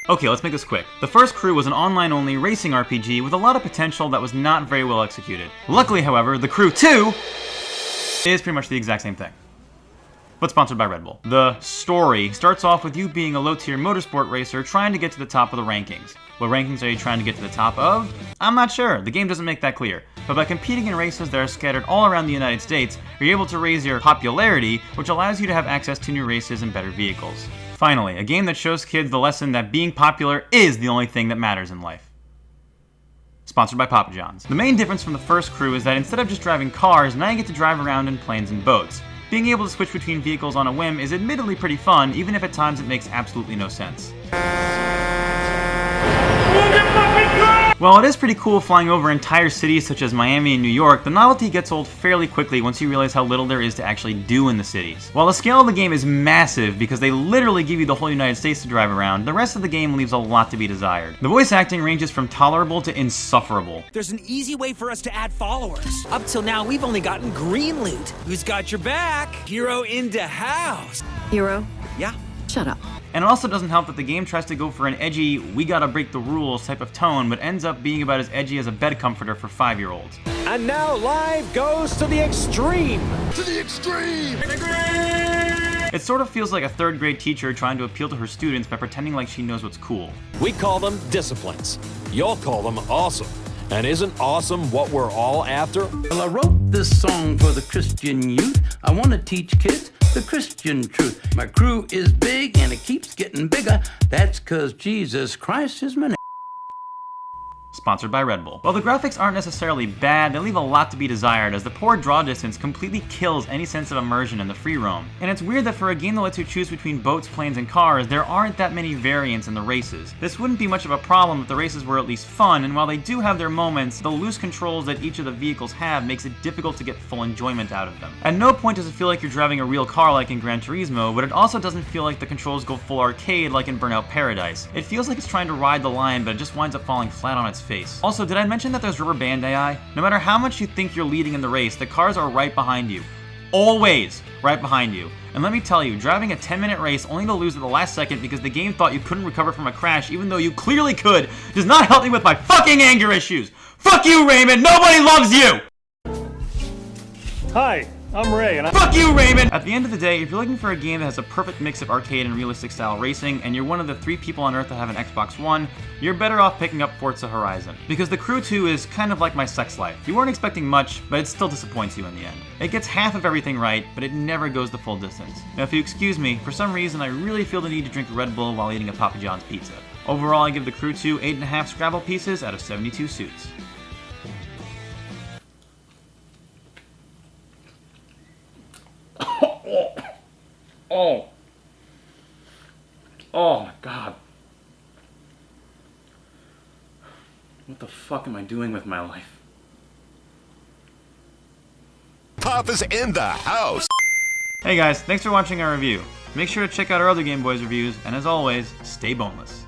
Okay, let's make this quick. The first Crew was an online-only racing RPG with a lot of potential that was not very well executed. Luckily, however, the Crew 2 is pretty much the exact same thing, but sponsored by Red Bull. The story starts off with you being a low-tier motorsport racer trying to get to the top of the rankings. What rankings are you trying to get to the top of? I'm not sure, the game doesn't make that clear. But by competing in races that are scattered all around the United States, you're able to raise your popularity, which allows you to have access to new races and better vehicles. Finally, a game that shows kids the lesson that being popular is the only thing that matters in life. Sponsored by Papa John's. The main difference from the first Crew is that instead of just driving cars, now you get to drive around in planes and boats. Being able to switch between vehicles on a whim is admittedly pretty fun, even if at times it makes absolutely no sense. While it is pretty cool flying over entire cities such as Miami and New York, the novelty gets old fairly quickly once you realize how little there is to actually do in the cities. While the scale of the game is massive because they literally give you the whole United States to drive around, the rest of the game leaves a lot to be desired. The voice acting ranges from tolerable to insufferable. There's an easy way for us to add followers. Up till now, we've only gotten green loot. Who's got your back? Hero into house. Hero? Yeah? Shut up. And it also doesn't help that the game tries to go for an edgy, we gotta break the rules type of tone, but ends up being about as edgy as a bed comforter for 5-year-olds. And now live goes to the extreme. To the extreme! It sort of feels like a 3rd grade teacher trying to appeal to her students by pretending like she knows what's cool. We call them disciplines. You'll call them awesome. And isn't awesome what we're all after? Well, I wrote this song for the Christian youth. I want to teach kids the Christian truth. My crew is big and it keeps getting bigger. That's 'cause Jesus Christ is my name. Sponsored by Red Bull. While the graphics aren't necessarily bad, they leave a lot to be desired as the poor draw distance completely kills any sense of immersion in the free roam. And it's weird that for a game that lets you choose between boats, planes, and cars, there aren't that many variants in the races. This wouldn't be much of a problem if the races were at least fun, and while they do have their moments, the loose controls that each of the vehicles have makes it difficult to get full enjoyment out of them. At no point does it feel like you're driving a real car like in Gran Turismo, but it also doesn't feel like the controls go full arcade like in Burnout Paradise. It feels like it's trying to ride the line, but it just winds up falling flat on its face. Also, did I mention that there's rubber band AI? No matter how much you think you're leading in the race, the cars are right behind you. Always right behind you. And let me tell you, driving a 10-minute race only to lose at the last second because the game thought you couldn't recover from a crash even though you clearly could does not help me with my fucking anger issues. Fuck you, Raymond! Nobody loves you! Hi, I'm Ray, and Fuck you, Raymond! At the end of the day, if you're looking for a game that has a perfect mix of arcade and realistic style racing, and you're one of the 3 people on Earth that have an Xbox One, you're better off picking up Forza Horizon. Because the Crew 2 is kind of like my sex life. You weren't expecting much, but it still disappoints you in the end. It gets half of everything right, but it never goes the full distance. Now if you excuse me, for some reason I really feel the need to drink Red Bull while eating a Papa John's pizza. Overall, I give the Crew 2 8.5 Scrabble pieces out of 72 suits. Oh my god. What the fuck am I doing with my life? Papa's in the house! Hey guys, thanks for watching our review. Make sure to check out our other Game Boys reviews, and as always, stay boneless.